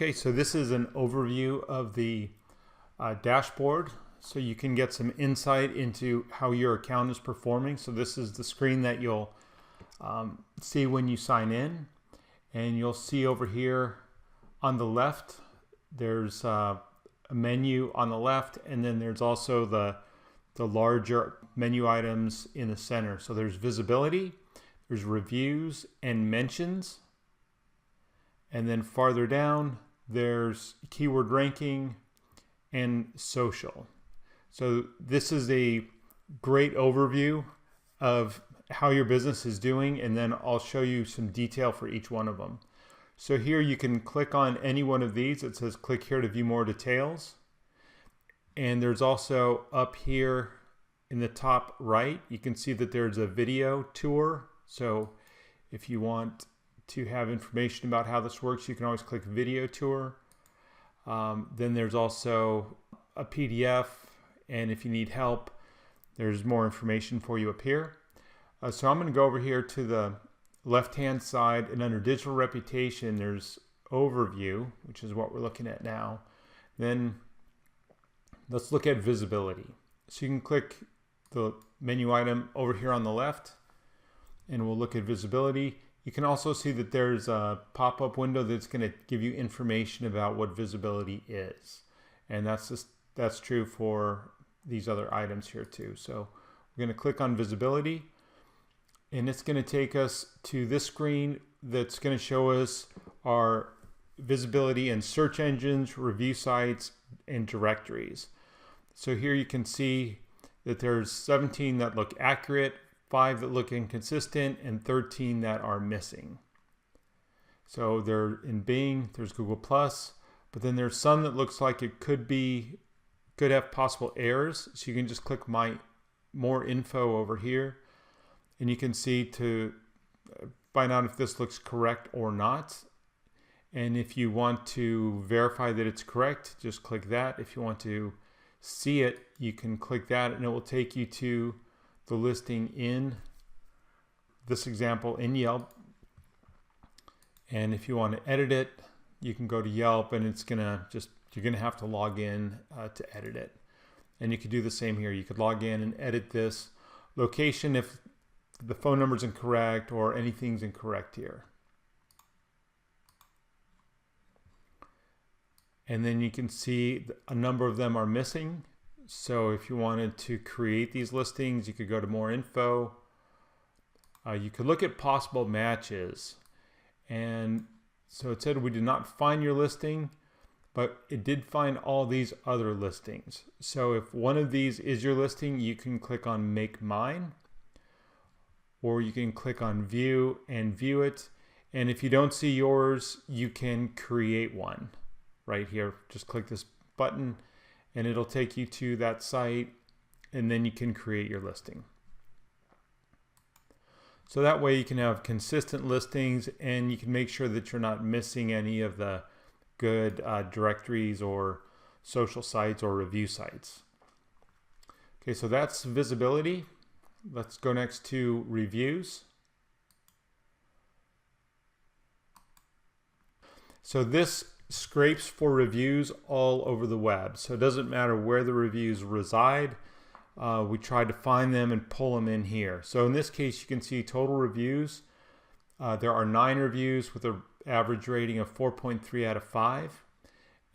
Okay, so this is an overview of the dashboard, so you can get some insight into how your account is performing. So this is the screen that you'll see when you sign in, and you'll see over here on the left there's a menu on the left, and then there's also the larger menu items in the center. So there's visibility, there's reviews and mentions, and then farther down there's keyword ranking and social. So this is a great overview of how your business is doing, and then I'll show you some detail for each one of them. So here you can click on any one of these. It says click here to view more details. And there's also up here in the top right, you can see that there's a video tour. So if you want to have information about how this works, you can always click video tour. Then there's also a PDF, and if you need help, there's more information for you up here. So I'm going to go over here to the left-hand side, and under digital reputation, there's overview, which is what we're looking at now. Then let's look at visibility. So you can click the menu item over here on the left, and we'll look at visibility. You can also see that there's a pop-up window that's going to give you information about what visibility is. And that's true for these other items here too. So we're going to click on visibility, and it's going to take us to this screen that's going to show us our visibility in search engines, review sites, and directories. So here you can see that there's 17 that look accurate, 5 that look inconsistent, and 13 that are missing. So they're in Bing, there's Google+, but then there's some that looks like it could have possible errors. So you can just click my more info over here, and you can see to find out if this looks correct or not. And if you want to verify that it's correct, just click that. If you want to see it, you can click that, and it will take you to the listing in this example in Yelp. And if you want to edit it, you can go to Yelp, and you're gonna have to log in to edit it. And you could do the same here. You could log in and edit this location if the phone number is incorrect or anything's incorrect here. And then you can see a number of them are missing. So if you wanted to create these listings, you could go to more info. You could look at possible matches. And so it said we did not find your listing, but it did find all these other listings. So if one of these is your listing, you can click on Make Mine, or you can click on View and view it. And if you don't see yours, you can create one right here. Just click this button, and it'll take you to that site, and then you can create your listing. So that way you can have consistent listings, and you can make sure that you're not missing any of the good directories or social sites or review sites. Okay, so that's visibility. Let's go next to reviews. So this scrapes for reviews all over the web. So it doesn't matter where the reviews reside. We try to find them and pull them in here. So in this case, you can see total reviews. There are 9 reviews with an average rating of 4.3 out of 5.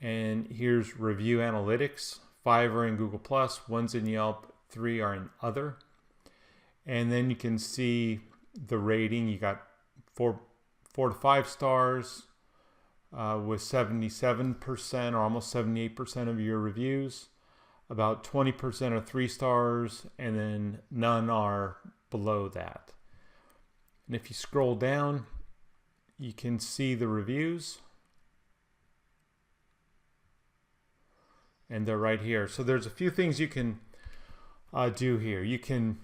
And here's review analytics. 5 are in Google+, 1's in Yelp, 3 are in other. And then you can see the rating. You got 4 to 5 stars, with 77% or almost 78% of your reviews. About 20% are 3 stars, and then none are below that. And if you scroll down, you can see the reviews, and they're right here. So there's a few things you can do here. You can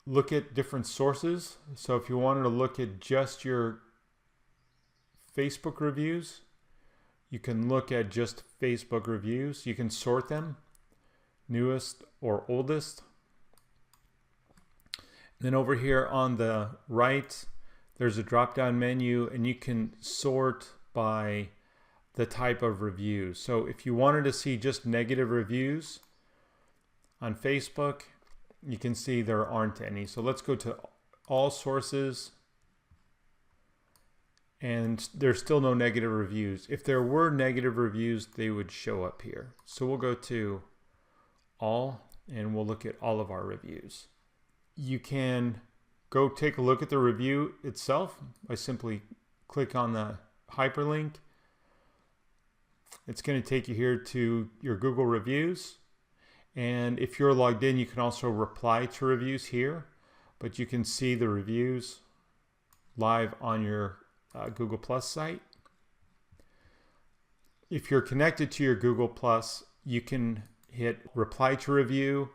look at different sources. So if you wanted to look at just your Facebook reviews, you can look at just Facebook reviews. You can sort them, newest or oldest. And then over here on the right, there's a drop-down menu, and you can sort by the type of reviews. So if you wanted to see just negative reviews on Facebook, you can see there aren't any. So let's go to all sources, and there's still no negative reviews. If there were negative reviews, they would show up here. So we'll go to all, and we'll look at all of our reviews. You can go take a look at the review itself by simply click on the hyperlink. It's going to take you here to your Google reviews. And if you're logged in, you can also reply to reviews here, but you can see the reviews live on your Google Plus site. If you're connected to your Google Plus, you can hit reply to review,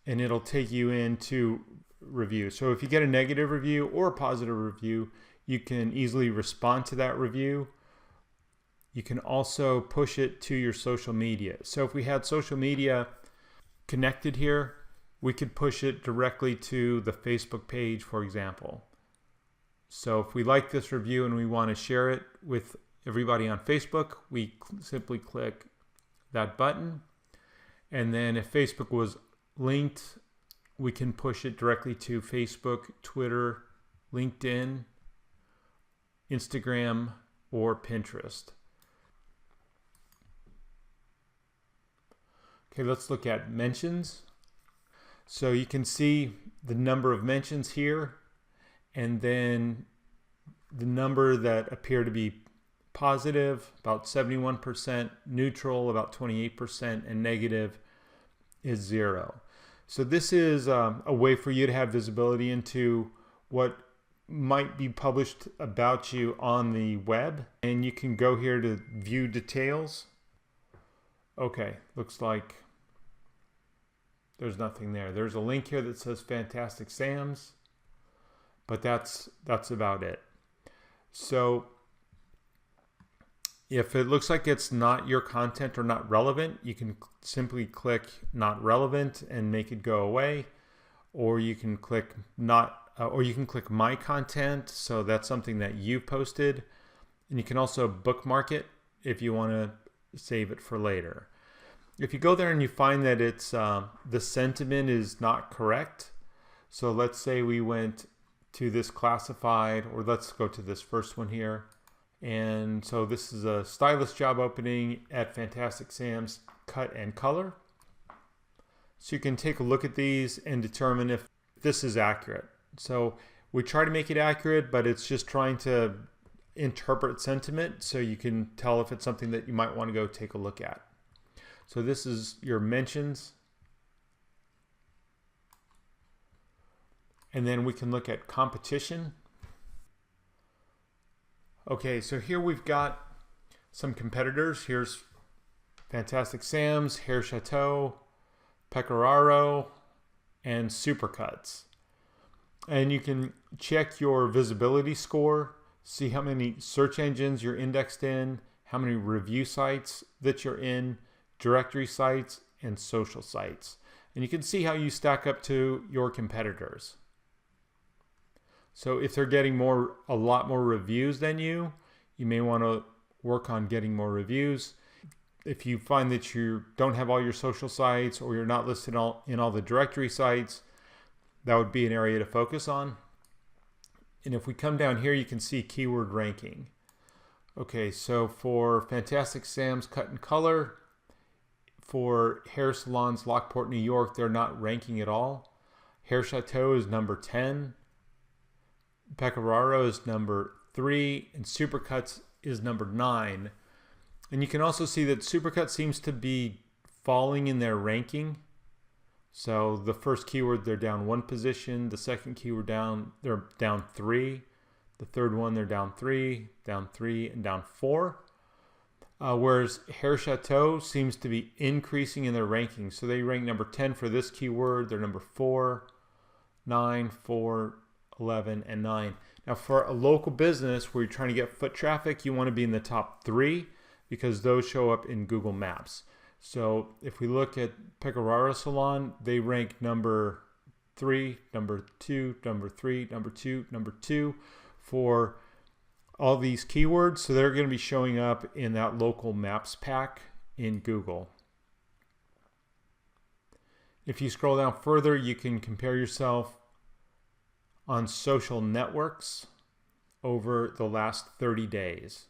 and it'll take you into review. So if you get a negative review or a positive review, you can easily respond to that review. You can also push it to your social media. So if we had social media connected here, we could push it directly to the Facebook page, for example. So if we like this review and we want to share it with everybody on Facebook, we simply click that button. And then if Facebook was linked, we can push it directly to Facebook, Twitter, LinkedIn, Instagram, or Pinterest. Okay, let's look at mentions. So you can see the number of mentions here, and then the number that appear to be positive, about 71%, neutral, about 28%, and negative is 0. So this is a way for you to have visibility into what might be published about you on the web. And you can go here to view details. Okay, looks like there's nothing there. There's a link here that says Fantastic Sam's, but that's about it. So if it looks like it's not your content or not relevant, you can simply click not relevant and make it go away, or you can click click my content. So that's something that you posted, and you can also bookmark it if you want to save it for later. If you go there and you find that it's the sentiment is not correct, so let's say we went to this classified, or let's go to this first one here. And so this is a stylist job opening at Fantastic Sam's Cut and Color. So you can take a look at these and determine if this is accurate. So we try to make it accurate, but it's just trying to interpret sentiment so you can tell if it's something that you might want to go take a look at. So this is your mentions. And then we can look at competition. Okay, so here we've got some competitors. Here's Fantastic Sam's, Hair Chateau, Pecoraro, and Supercuts. And you can check your visibility score, see how many search engines you're indexed in, how many review sites that you're in, directory sites, and social sites. And you can see how you stack up to your competitors. So if they're getting a lot more reviews than you may want to work on getting more reviews. If you find that you don't have all your social sites, or you're not listed in all the directory sites, that would be an area to focus on. And if we come down here, you can see keyword ranking. Okay, so for Fantastic Sam's Cut and Color, for Hair Salons Lockport, New York, they're not ranking at all. Hair Chateau is number 10. Pecoraro is number 3, and Supercuts is number 9. And you can also see that Supercut seems to be falling in their ranking. So the first keyword, they're down 1 position. The second keyword they're down 3. The third one, they're down 3, and down 4. Whereas Hair Chateau seems to be increasing in their ranking. So they rank number 10 for this keyword. They're number 4, 9, 4, 11, and 9. Now for a local business where you're trying to get foot traffic, you want to be in the top 3 because those show up in Google Maps. So if we look at Pecoraro Salon, they rank number 3, number 2, number 3, number 2, number 2 for all these keywords, so they're going to be showing up in that local maps pack in Google. If you scroll down further, you can compare yourself on social networks over the last 30 days.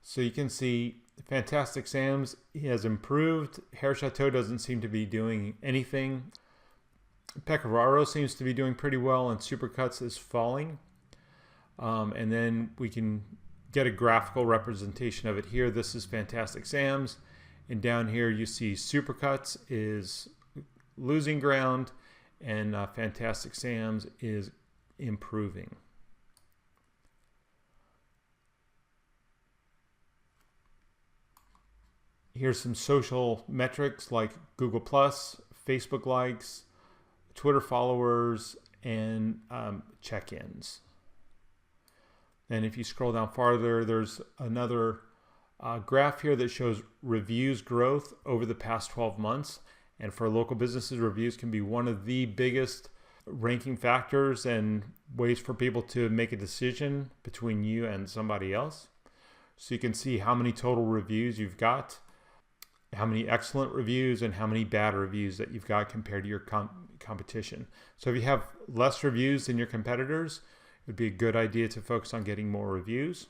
So you can see Fantastic Sam's has improved. Hair Chateau doesn't seem to be doing anything. Pecoraro seems to be doing pretty well, and Supercuts is falling. And then we can get a graphical representation of it here. This is Fantastic Sam's, and down here you see Supercuts is losing ground, and Fantastic Sam's is improving. Here's some social metrics like Google+, Facebook likes, Twitter followers, and check-ins. And if you scroll down farther, there's another graph here that shows reviews growth over the past 12 months. And for local businesses, reviews can be one of the biggest ranking factors and ways for people to make a decision between you and somebody else. So you can see how many total reviews you've got, how many excellent reviews, and how many bad reviews that you've got compared to your competition. So if you have less reviews than your competitors, it would be a good idea to focus on getting more reviews.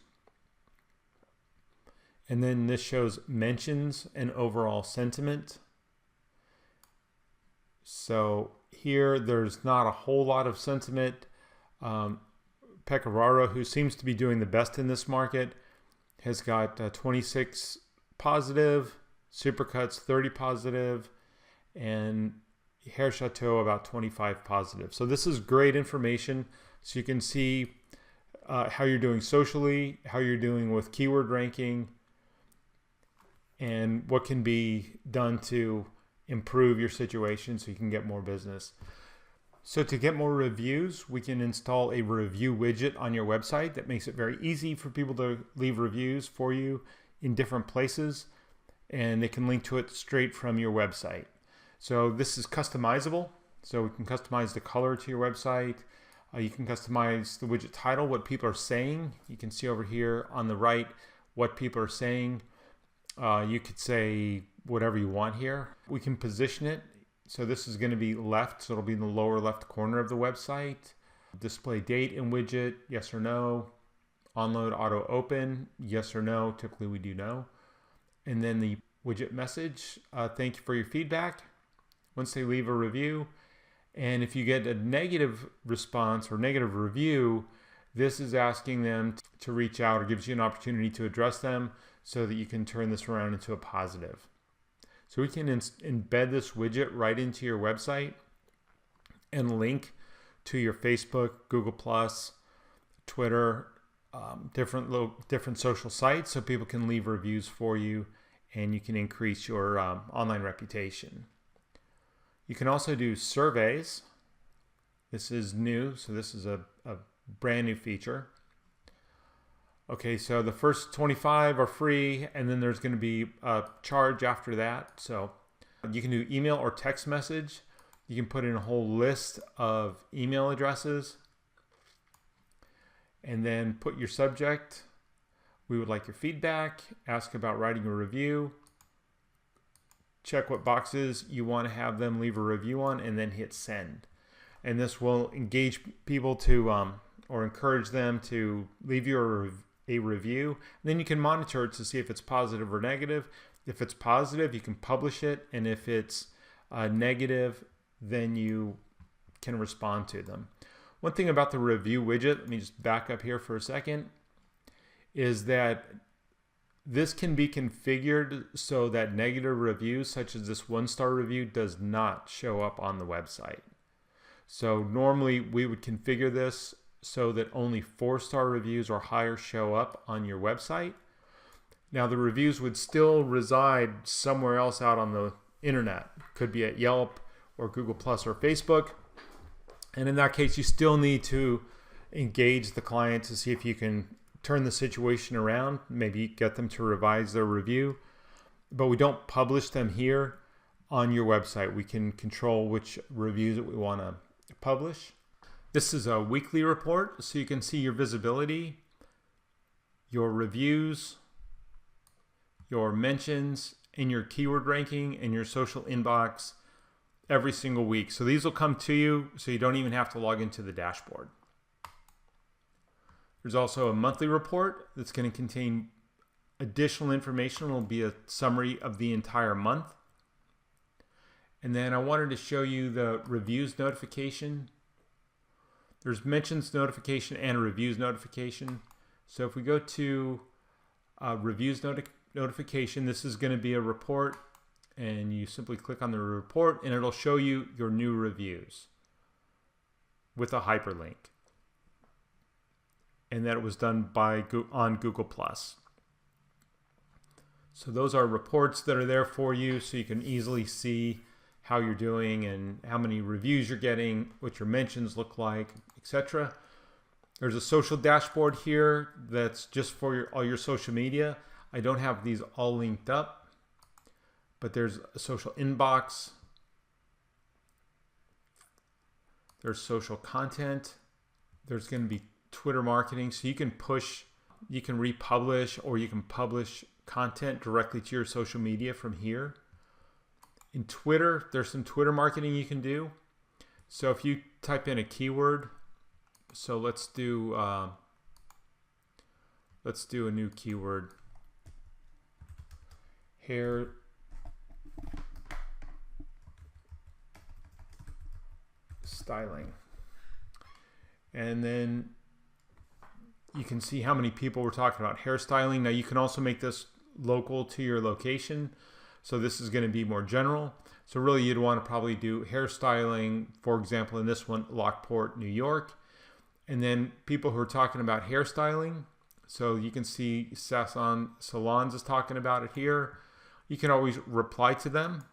And then this shows mentions and overall sentiment. So here there's not a whole lot of sentiment. Pecoraro, who seems to be doing the best in this market, has got 26 positive, Supercuts 30 positive, and Hair Chateau about 25 positive. So this is great information. So you can see how you're doing socially, how you're doing with keyword ranking, and what can be done to improve your situation so you can get more business. So to get more reviews, we can install a review widget on your website that makes it very easy for people to leave reviews for you in different places, and they can link to it straight from your website. So this is customizable. So we can customize the color to your website. You can customize the widget title, what people are saying. You can see over here on the right what people are saying. You could say whatever you want here. We can position it. So this is going to be left, so it'll be in the lower left corner of the website. Display date in widget, yes or no. Onload auto open, yes or no. Typically we do no. And then the widget message, thank you for your feedback. Once they leave a review, and if you get a negative response or negative review, this is asking them to reach out or gives you an opportunity to address them so that you can turn this around into a positive. So we can embed this widget right into your website and link to your Facebook, Google+, Twitter, different social sites so people can leave reviews for you and you can increase your online reputation. You can also do surveys. This is new, so this is a brand new feature. Okay, so the first 25 are free, and then there's going to be a charge after that. So you can do email or text message. You can put in a whole list of email addresses and then put your subject. We would like your feedback, ask about writing a review, check what boxes you want to have them leave a review on, and then hit send. And this will engage people to or encourage them to leave you a review. And then you can monitor it to see if it's positive or negative. If it's positive, you can publish it, and if it's negative, then you can respond to them. One thing about the review widget, let me just back up here for a second, is that this can be configured so that negative reviews, such as this 1-star review, does not show up on the website. So normally we would configure this so that only 4-star reviews or higher show up on your website. Now the reviews would still reside somewhere else out on the internet. Could be at Yelp or Google+ or Facebook. And in that case, you still need to engage the client to see if you can turn the situation around, maybe get them to revise their review. But we don't publish them here on your website. We can control which reviews that we want to publish. This is a weekly report, so you can see your visibility your reviews, your mentions, and your keyword ranking and your social inbox every single week. So these will come to you so you don't even have to log into the dashboard. There's also a monthly report that's going to contain additional information. It'll be a summary of the entire month. And then I wanted to show you the reviews notification. There's mentions notification and a reviews notification. So if we go to reviews notification, this is going to be a report, and you simply click on the report and it'll show you your new reviews with a hyperlink. And that it was done on Google+. So those are reports that are there for you so you can easily see how you're doing and how many reviews you're getting, what your mentions look like, etc. There's a social dashboard here that's just for all your social media. I don't have these all linked up, but there's a social inbox. There's social content. There's going to be Twitter marketing. So you can republish, or you can publish content directly to your social media from here. In Twitter, there's some Twitter marketing you can do. So if you type in a keyword, so let's do a new keyword, hair styling, and then you can see how many people were talking about hairstyling. Now you can also make this local to your location. So this is going to be more general. So really you'd want to probably do hairstyling, for example, in this one, Lockport, New York. And then people who are talking about hairstyling. So you can see Sasson Salons is talking about it here. You can always reply to them.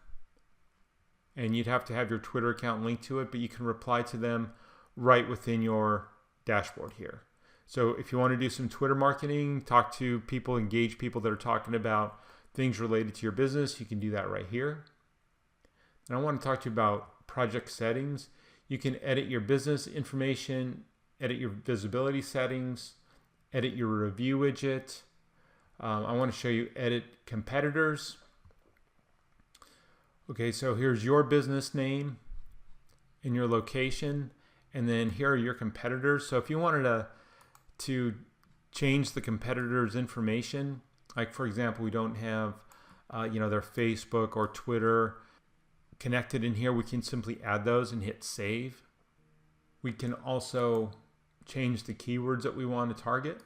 And you'd have to have your Twitter account linked to it, but you can reply to them right within your dashboard here. So if you want to do some Twitter marketing, talk to people, engage people that are talking about things related to your business, you can do that right here. And I want to talk to you about project settings. You can edit your business information, edit your visibility settings, edit your review widget. I want to show you edit competitors. Okay, so here's your business name and your location, and then here are your competitors. So if you wanted to change the competitors' information, like for example, we don't have their Facebook or Twitter connected in here, we can simply add those and hit save. We can also change the keywords that we want to target.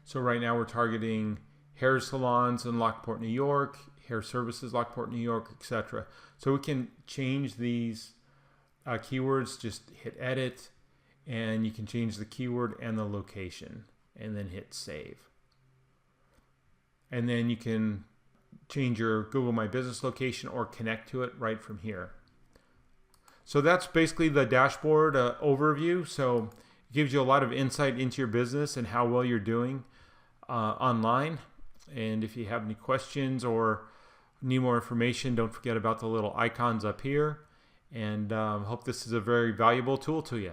So right now we're targeting hair salons in Lockport, New York, hair services, Lockport, New York, etc. So we can change these keywords, just hit edit, and you can change the keyword and the location and then hit save. And then you can change your Google My Business location or connect to it right from here. So that's basically the dashboard overview. So it gives you a lot of insight into your business and how well you're doing online. And if you have any questions or need more information, don't forget about the little icons up here. And hope this is a very valuable tool to you.